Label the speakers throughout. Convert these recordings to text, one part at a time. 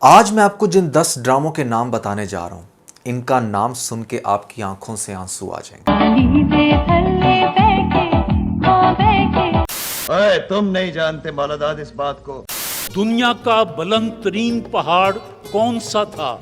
Speaker 1: आज मैं आपको जिन 10 ड्रामों के नाम बताने जा रहा हूं, इनका नाम सुन के आपकी आंखों से आंसू आ जाएंगे।
Speaker 2: ओए, तुम नहीं जानते मौलादाद इस बात को।
Speaker 3: दुनिया का बुलंद तरीन पहाड़ कौन सा था?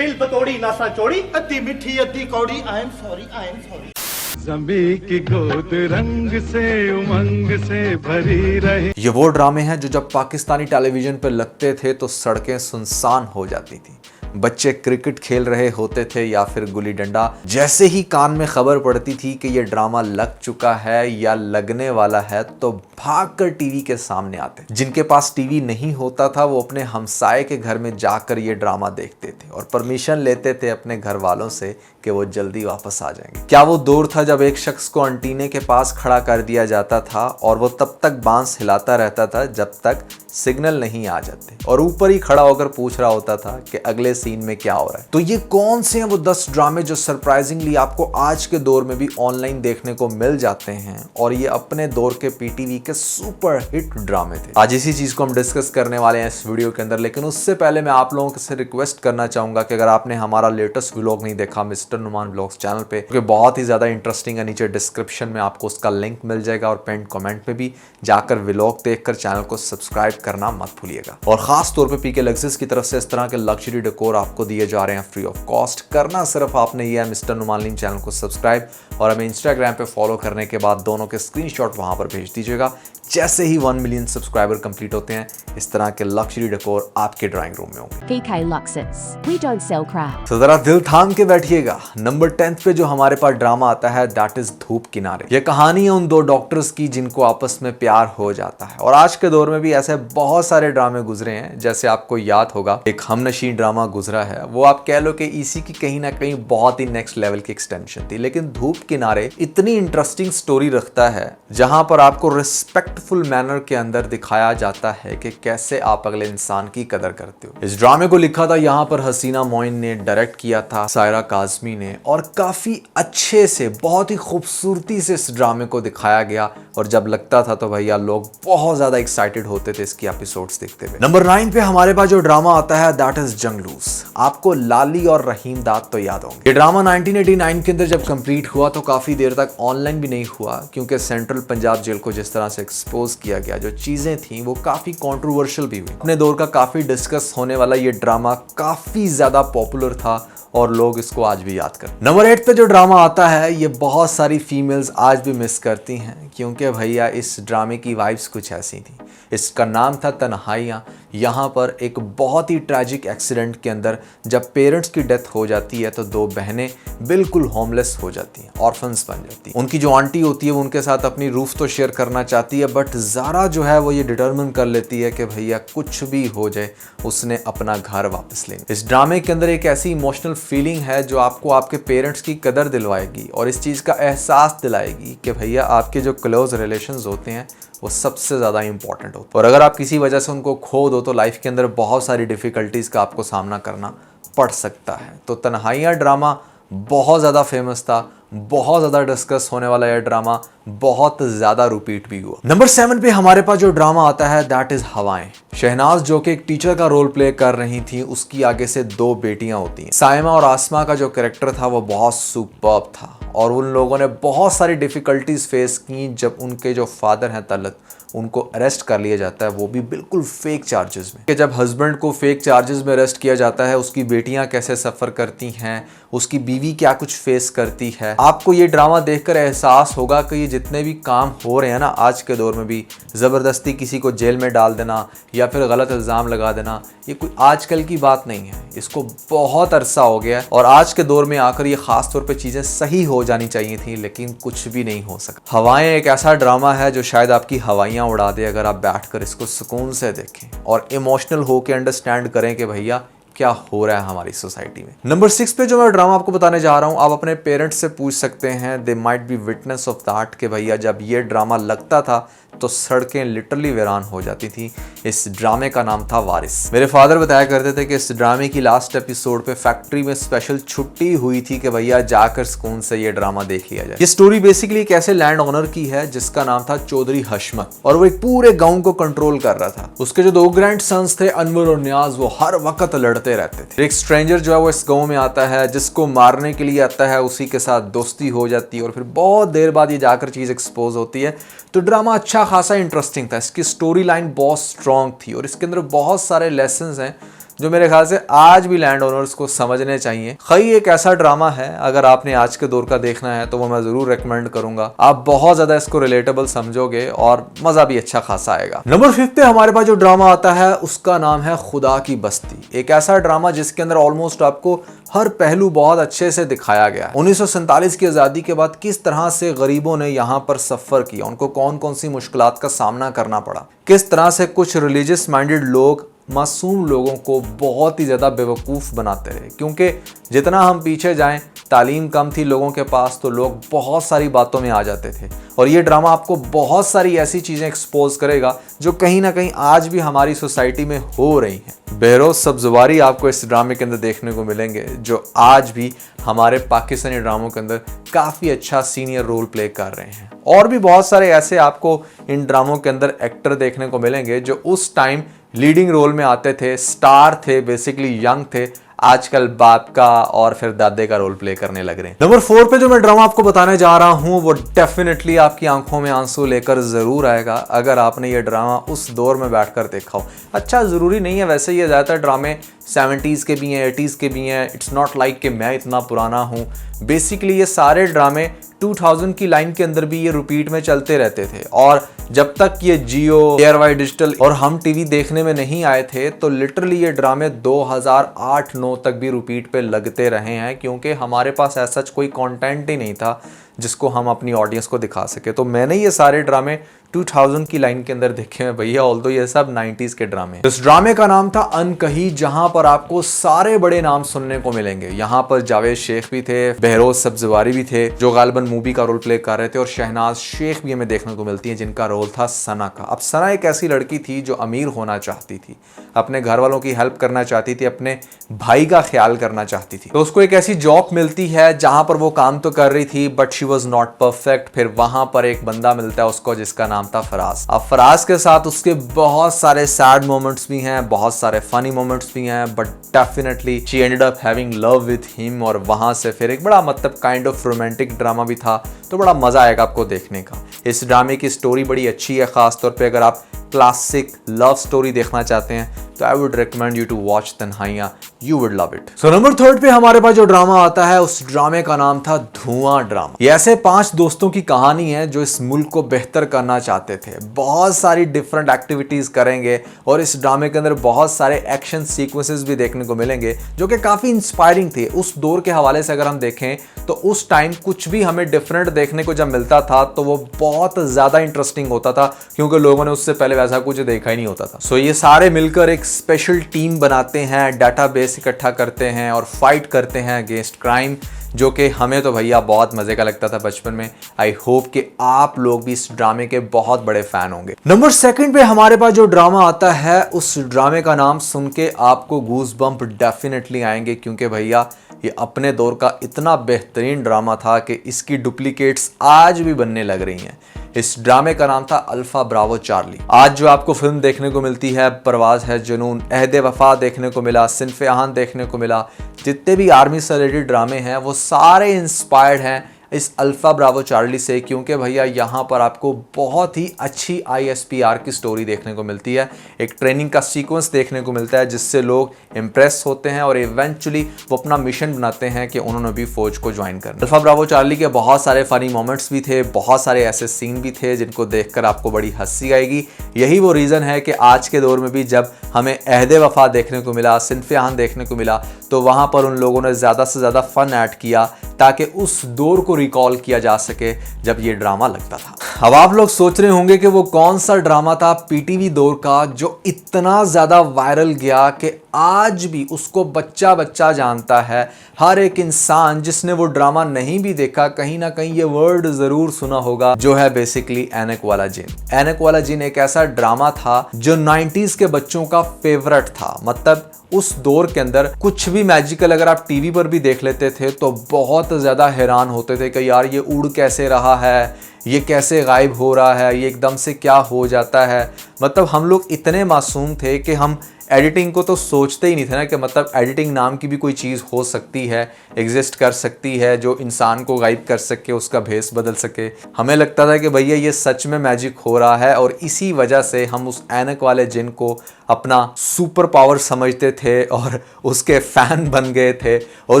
Speaker 2: बतोड़ी नासा चोड़ी अद्धी मिठी अद्धी कौड़ी। I am sorry.
Speaker 4: ज़मीं की गोद रंग से उमंग से भरी रही।
Speaker 1: ये वो ड्रामे हैं जो जब पाकिस्तानी टेलीविजन पर लगते थे तो सड़कें सुनसान हो जाती थी। बच्चे क्रिकेट खेल रहे होते थे या फिर गुल्ली डंडा। जैसे ही कान में खबर पड़ती थी कि ये ड्रामा लग चुका है या लगने वाला है तो भागकर टीवी के सामने आते। जिनके पास टीवी नहीं होता था वो अपने हमसाये के घर में जाकर ये ड्रामा देखते थे और परमिशन लेते थे अपने घर वालों से कि वो जल्दी वापस आ जाएंगे। क्या वो दौर था जब एक शख्स को अंटीने के पास खड़ा कर दिया जाता था और वो तब तक बांस हिलाता रहता था जब तक सिग्नल नहीं आ जाते, और ऊपर ही खड़ा होकर पूछ रहा होता था कि अगले सीन में क्या हो रहा है। तो ये कौन से हैं वो 10 ड्रामे जो सरप्राइजिंगली आपको आज के दौर में भी ऑनलाइन देखने को मिल जाते हैं, और ये अपने दौर के पीटीवी के सुपर हिट ड्रामे थे। आज इसी चीज को हम डिस्कस करने वाले हैं इस वीडियो के अंदर, लेकिन उससे पहले मैं आप लोगों से रिक्वेस्ट करना चाहूंगा कि अगर आपने हमारा लेटेस्ट व्लॉग नहीं देखा मिस्टर नुमान व्लॉग्स चैनल पे, क्योंकि बहुत ही ज्यादा इंटरेस्टिंग है, नीचे डिस्क्रिप्शन में आपको उसका लिंक मिल जाएगा और पेंट कमेंट पे भी जाकर व्लॉग देखकर चैनल को सब्सक्राइब करना मत भूलिएगा। और खास तौर पे पीके लग्जरीज की तरफ से इस तरह के लग्जरी डेकोर आपको दिए जा रहे हैं फ्री ऑफ कॉस्ट। करना सिर्फ आपने ये है मिस्टर नुमान चैनल को सब्सक्राइब और हमें इंस्टाग्राम पे फॉलो करने के बाद दोनों के स्क्रीनशॉट वहां पर भेज दीजिएगा। जैसे ही 1 मिलियन सब्सक्राइबर कंप्लीट होते हैं इस तरह के लग्जरी डेकोर आपके ड्राइंग रूम में होंगे।
Speaker 5: PK Luxus, we don't sell crap।
Speaker 1: तो जरा दिल थाम के बैठिएगा। नंबर 10 पे जो हमारे पास ड्रामा आता है दैट इज धूप किनारे। ये कहानी है उन 2 डॉक्टर्स की जिनको आपस में प्यार हो जाता है, और आज के दौर में भी ऐसे बहुत सारे ड्रामे गुजरे हैं। जैसे आपको याद होगा एक हमनशी ड्रामा गुजरा है, वो आप कह लो कि इसी की कहीं ना कहीं बहुत ही नेक्स्ट लेवल की एक्सटेंशन थी। लेकिन धूप किनारे इतनी इंटरेस्टिंग स्टोरी रखता है जहां पर आपको रिस्पेक्टफुल मैनर के अंदर दिखाया जाता है कि कैसे आप अगले इंसान की कदर करते हो। इस ड्रामे को लिखा था यहाँ पर हसीना मोइन ने, डायरेक्ट किया था सायरा काज़मी ने, और काफी अच्छे से बहुत ही खूबसूरती से इस ड्रामे को दिखाया गया। और जब लगता था तो भैया लोग बहुत ज्यादा एक्साइटेड होते थे इसकी एपिसोड्स देखते हुए। नंबर 9 पे हमारे पास जो ड्रामा आता है दैट इज जंगलूस। आपको लाली और रहीम दाद तो याद होंगे। ये ड्रामा 1989 के अंदर जब कंप्लीट हुआ तो काफी देर तक ऑनलाइन भी नहीं हुआ, क्योंकि सेंट्रल पंजाब जेल को जिस तरह से एक्सपोज किया गया, जो चीजें थी वो काफी कंट्रोवर्शियल भी हुई। अपने दौर का काफी डिस्कस होने वाला ये ड्रामा काफी ज्यादा पॉपुलर था और लोग इसको आज भी याद करते हैं। नंबर 8 पे जो ड्रामा आता है ये बहुत सारी फीमेल्स आज भी मिस करती हैं, क्योंकि भैया इस ड्रामे की वाइब्स कुछ ऐसी थी। इसका नाम था तन्हाइयाँ। यहाँ पर एक बहुत ही ट्रैजिक एक्सीडेंट के अंदर जब पेरेंट्स की डेथ हो जाती है तो 2 बहनें बिल्कुल होमलेस हो जाती हैं, ऑर्फन्स बन जाती हैं। उनकी जो आंटी होती है वो उनके साथ अपनी रूफ तो शेयर करना चाहती है, बट ज़ारा जो है वो ये डिटर्मिन कर लेती है कि भैया कुछ भी हो जाए उसने अपना घर वापस लेना। इस ड्रामे के अंदर एक ऐसी इमोशनल फीलिंग है जो आपको आपके पेरेंट्स की कदर दिलवाएगी और इस चीज़ का एहसास दिलाएगी कि भैया आपके जो क्लोज रिलेशंस होते हैं वो सबसे ज़्यादा इंपॉर्टेंट होता है, और अगर आप किसी वजह से उनको खो दो तो लाइफ के अंदर बहुत सारी डिफ़िकल्टीज़ का आपको सामना करना पड़ सकता है। तो तन्हाइयाँ ड्रामा बहुत ज़्यादा फेमस था, बहुत ज़्यादा डिस्कस होने वाला यह ड्रामा, बहुत ज़्यादा रिपीट भी हुआ। नंबर 7 पे हमारे पास जो ड्रामा आता है दैट इज़ हवाएं। शहनाज जो कि एक टीचर का रोल प्ले कर रही थी, उसकी आगे से 2 बेटियां होती हैं। साइमा और आसमा का जो कैरेक्टर था वो बहुत सुपर्ब था, और उन लोगों ने बहुत सारी डिफ़िकल्टीज फेस की जब उनके जो फादर हैं तलत, उनको अरेस्ट कर लिया जाता है, वो भी बिल्कुल फेक चार्जेस में। कि जब हस्बैंड को फेक चार्जेस में अरेस्ट किया जाता है उसकी बेटियां कैसे सफ़र करती हैं, उसकी बीवी क्या कुछ फेस करती है। आपको ये ड्रामा देखकर एहसास होगा कि ये जितने भी काम हो रहे हैं ना आज के दौर में भी, ज़बरदस्ती किसी को जेल में डाल देना या फिर गलत इल्ज़ाम लगा देना, ये कोई आजकल की बात नहीं है। इसको बहुत अरसा हो गया है और आज के दौर में आकर ये ख़ास तौर पे चीज़ें सही हो जानी चाहिए थी, लेकिन कुछ भी नहीं हो सका। हवाएं एक ऐसा ड्रामा है जो शायद आपकी हवाइयाँ उड़ा दे अगर आप बैठकर इसको सुकून से देखें और इमोशनल होकर अंडरस्टैंड करें कि भैया क्या हो रहा है हमारी सोसाइटी में। नंबर 6 पे जो मैं ड्रामा आपको बताने जा रहा हूँ, आप अपने पेरेंट्स से पूछ सकते हैं, they might be witness of that, कि भैया जब ये ड्रामा लगता था तो सड़कें लिटरली वीरान हो जाती थी। इस ड्रामे का नाम था वारिस। मेरे फादर बताया करते थे कि इस ड्रामे की लास्ट एपिसोड पे फैक्ट्री में स्पेशल छुट्टी हुई थी कि भैया जाकर सुकून से ये ड्रामा देख लिया जाए। ये स्टोरी बेसिकली एक ऐसे लैंड ओनर की है जिसका नाम था चौधरी हशमत, और वो एक पूरे गांव को कंट्रोल कर रहा था। उसके जो 2 ग्रैंड सन्स थे अनवर और नियाज, वो हर वक्त लड़ते रहते थे। एक स्ट्रेंजर जो है वो इस गांव में आता है, जिसको मारने के लिए आता है, उसी के साथ दोस्ती हो जाती है और फिर बहुत देर बाद ये जाकर चीज एक्सपोज होती है। तो ड्रामा अच्छा खासा इंटरेस्टिंग था। इसकी स्टोरी लाइन बहुत स्ट्रॉन्ग थी और इसके अंदर बहुत सारे लेसन्स हैं जो मेरे ख्याल से आज भी लैंड ओनर्स को समझने चाहिए। खई एक ऐसा ड्रामा है, अगर आपने आज के दौर का देखना है तो वो मैं जरूर रेकमेंड करूंगा। आप बहुत ज्यादा इसको रिलेटेबल समझोगे और मजा भी अच्छा खासा आएगा। नंबर 5 पे हमारे पास जो ड्रामा आता है उसका नाम है खुदा की बस्ती। एक ऐसा ड्रामा जिसके अंदर ऑलमोस्ट आपको हर पहलू बहुत अच्छे से दिखाया गया है। 1947 की आजादी के बाद किस तरह से गरीबों ने यहाँ पर सफर किया, उनको कौन कौन सी मुश्किलात का सामना करना पड़ा, किस तरह से कुछ रिलीजियस माइंडेड लोग मासूम लोगों को बहुत ही ज़्यादा बेवकूफ़ बनाते रहे। क्योंकि जितना हम पीछे जाएं, तालीम कम थी लोगों के पास, तो लोग बहुत सारी बातों में आ जाते थे। और ये ड्रामा आपको बहुत सारी ऐसी चीज़ें एक्सपोज करेगा जो कहीं ना कहीं आज भी हमारी सोसाइटी में हो रही हैं। बहरोज सब्जवारी आपको इस ड्रामे के अंदर देखने को मिलेंगे जो आज भी हमारे पाकिस्तानी ड्रामों के अंदर काफ़ी अच्छा सीनियर रोल प्ले कर रहे हैं। और भी बहुत सारे ऐसे आपको इन ड्रामों के अंदर एक्टर देखने को मिलेंगे जो उस टाइम लीडिंग रोल में आते थे, स्टार थे, बेसिकली यंग थे, आजकल बाप का और फिर दादे का रोल प्ले करने लग रहे हैं। नंबर 4 पे जो मैं ड्रामा आपको बताने जा रहा हूं वो डेफिनेटली आपकी आंखों में आंसू लेकर जरूर आएगा अगर आपने ये ड्रामा उस दौर में बैठकर देखा हो। अच्छा, जरूरी नहीं है, वैसे ये ज्यादातर ड्रामे 70s के भी हैं, 80s के भी हैं। इट्स नॉट लाइक कि मैं इतना पुराना हूं। बेसिकली ये सारे ड्रामे 2000 की लाइन के अंदर भी ये रिपीट में चलते रहते थे। और जब तक ये जियो, एयरवाई डिजिटल और हम टीवी देखने में नहीं आए थे तो लिटरली ये ड्रामे 2008-9 तक भी रिपीट पे लगते रहे हैं, क्योंकि हमारे पास ऐसा कोई कंटेंट ही नहीं था जिसको हम अपनी ऑडियंस को दिखा सके। तो मैंने ये सारे ड्रामे 2000 की लाइन के अंदर देखे हैं भैया, ऑल्दो ये सब 90s के ड्रामे। इस ड्रामे का नाम था अनकही, जहां पर आपको सारे बड़े नाम सुनने को मिलेंगे। यहाँ पर जावेद शेख भी थे, बहरोज सब्जवारी भी थे जो गालिबन मूवी का रोल प्ले कर रहे थे, और शहनाज शेख भी हमें देखने को मिलती है जिनका रोल था सना का। अब सना एक ऐसी लड़की थी जो अमीर होना चाहती थी, अपने घर वालों की हेल्प करना चाहती थी, अपने भाई का ख्याल करना चाहती थी। तो उसको एक ऐसी जॉब मिलती है जहां पर वो काम तो कर रही थी but she was not perfect. फिर वहां पर एक बंदा मिलता है उसको जिसका नाम था फराज। अब फराज के साथ उसके बहुत सारे सैड मोमेंट्स भी हैं, बहुत सारे फनी मोमेंट्स भी हैं, but definitely she ended up having love with him. और वहां से फिर एक बड़ा मतलब काइंड ऑफ रोमांटिक ड्रामा भी था, तो बड़ा मजा आएगा आपको देखने का। इस ड्रामे की स्टोरी बड़ी अच्छी है, खासतौर पे अगर आप क्लासिक लव स्टोरी देखना चाहते हैं तो I would recommend you to watch Tanhaiyan, you would love it. So number 3 पे हमारे पास जो ड्रामा आता है उस ड्रामे का नाम था धुआं ड्रामा। ये ऐसे 5 दोस्तों की कहानी है जो इस मुल्क को बेहतर करना चाहते थे, बहुत सारी डिफरेंट एक्टिविटीज करेंगे और इस ड्रामे के अंदर बहुत सारे एक्शन सीक्वेंसेस भी देखने को मिलेंगे जो कि काफी इंस्पायरिंग थे। उस दौर के हवाले से अगर हम देखें तो उस टाइम कुछ भी हमें डिफरेंट देखने को जब मिलता था तो वो बहुत ज्यादा इंटरेस्टिंग होता था, क्योंकि लोगों ने उससे पहले वैसा कुछ देखा ही नहीं होता था। सो ये सारे मिलकर एक स्पेशल टीम बनाते हैं, डाटाबेस इकट्ठा करते हैं और फाइट करते हैं अगेंस्ट क्राइम, जो कि हमें तो भैया बहुत मजे का लगता था बचपन में। आई होप कि आप लोग भी इस ड्रामे के बहुत बड़े फैन होंगे। नंबर 2 पे हमारे पास जो ड्रामा आता है उस ड्रामे का नाम सुन के आपको गूज बम्प डेफिनेटली आएंगे, क्योंकि भैया ये अपने दौर का इतना बेहतरीन ड्रामा था कि इसकी डुप्लीकेट्स आज भी बनने लग रही हैं। इस ड्रामे का नाम था अल्फा ब्रावो चार्ली। आज जो आपको फिल्म देखने को मिलती है परवाज है जुनून, अहद वफा देखने को मिला, सिनफ़े आहन देखने को मिला, जितने भी आर्मी से रिलेटेड ड्रामे हैं वो सारे इंस्पायर्ड हैं इस अल्फा ब्रावो चार्ली से, क्योंकि भैया यहाँ पर आपको बहुत ही अच्छी ISPR की स्टोरी देखने को मिलती है। एक ट्रेनिंग का सीक्वेंस देखने को मिलता है जिससे लोग इम्प्रेस होते हैं और इवेंचुअली वो अपना मिशन बनाते हैं कि उन्होंने भी फौज को ज्वाइन करना। अल्फा ब्रावो चार्ली के बहुत सारे फनी मोमेंट्स भी थे, बहुत सारे ऐसे सीन भी थे जिनको देखकर आपको बड़ी हंसी आएगी। यही वो रीज़न है कि आज के दौर में भी जब हमें अहद वफा देखने को मिला, सिनफ़े आहन देखने को मिला, तो वहाँ पर उन लोगों ने ज़्यादा से ज़्यादा फन ऐड किया ताकि उस दौर को रिकॉल किया जा सके जब ये ड्रामा लगता था। अब आप लोग सोच रहे होंगे कि वो कौन सा ड्रामा था PTV दौर का जो इतना ज़्यादा वायरल गया कि आज भी उसको बच्चा बच्चा जानता है। हर एक इंसान जिसने वो ड्रामा नहीं भी देखा, कहीं ना कहीं ये वर्ड जरूर सुना होगा, जो है बेसिकली ऐनक वाला जिन। ऐनक वाला जिन एक ऐसा ड्रामा था जो 90s के बच्चों का फेवरेट था। मतलब उस दौर के अंदर कुछ भी मैजिकल अगर आप टीवी पर भी देख लेते थे तो बहुत ज़्यादा हैरान होते थे कि यार ये उड़ कैसे रहा है, ये कैसे गायब हो रहा है, ये एकदम से क्या हो जाता है। मतलब हम लोग इतने मासूम थे कि हम एडिटिंग को तो सोचते ही नहीं थे ना कि मतलब एडिटिंग नाम की भी कोई चीज़ हो सकती है, एग्जिस्ट कर सकती है, जो इंसान को गायब कर सके, उसका भेस बदल सके। हमें लगता था कि भैया ये सच में मैजिक हो रहा है, और इसी वजह से हम उस ऐनक वाले जिन को अपना सुपर पावर समझते थे और उसके फ़ैन बन गए थे। और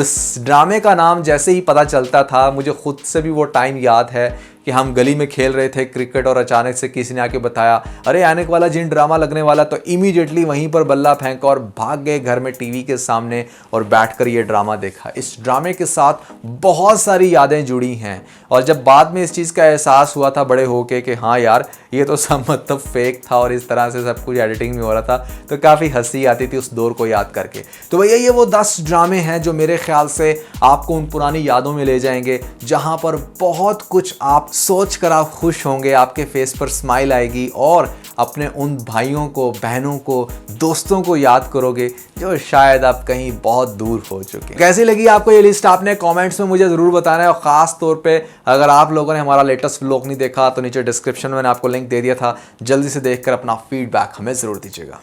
Speaker 1: इस ड्रामे का नाम जैसे ही पता चलता था, मुझे खुद से भी वो टाइम याद है कि हम गली में खेल रहे थे क्रिकेट और अचानक से किसी ने आके बताया अरे ऐनक वाला जिन ड्रामा लगने वाला, तो इमीडिएटली वहीं पर बल्ला फेंका और भाग गए घर में टीवी के सामने और बैठकर ये ड्रामा देखा। इस ड्रामे के साथ बहुत सारी यादें जुड़ी हैं, और जब बाद में इस चीज़ का एहसास हुआ था बड़े होके कि हाँ यार ये तो सब मतलब फेक था और इस तरह से सब कुछ एडिटिंग में हो रहा था, तो काफ़ी हंसी आती थी उस दौर को याद करके। तो भैया ये वो 10 ड्रामे हैं जो मेरे ख्याल से आपको उन पुरानी यादों में ले जाएंगे, जहाँ पर बहुत कुछ आप सोच कर आप खुश होंगे, आपके फेस पर स्माइल आएगी और अपने उन भाइयों को, बहनों को, दोस्तों को याद करोगे जो शायद आप कहीं बहुत दूर हो चुके। कैसी लगी आपको ये लिस्ट, आपने कमेंट्स में मुझे ज़रूर बताना है। और ख़ास तौर पे अगर आप लोगों ने हमारा लेटेस्ट व्लॉग नहीं देखा तो नीचे डिस्क्रिप्शन में मैंने आपको लिंक दे दिया था, जल्दी से देखकर अपना फीडबैक हमें ज़रूर दीजिएगा।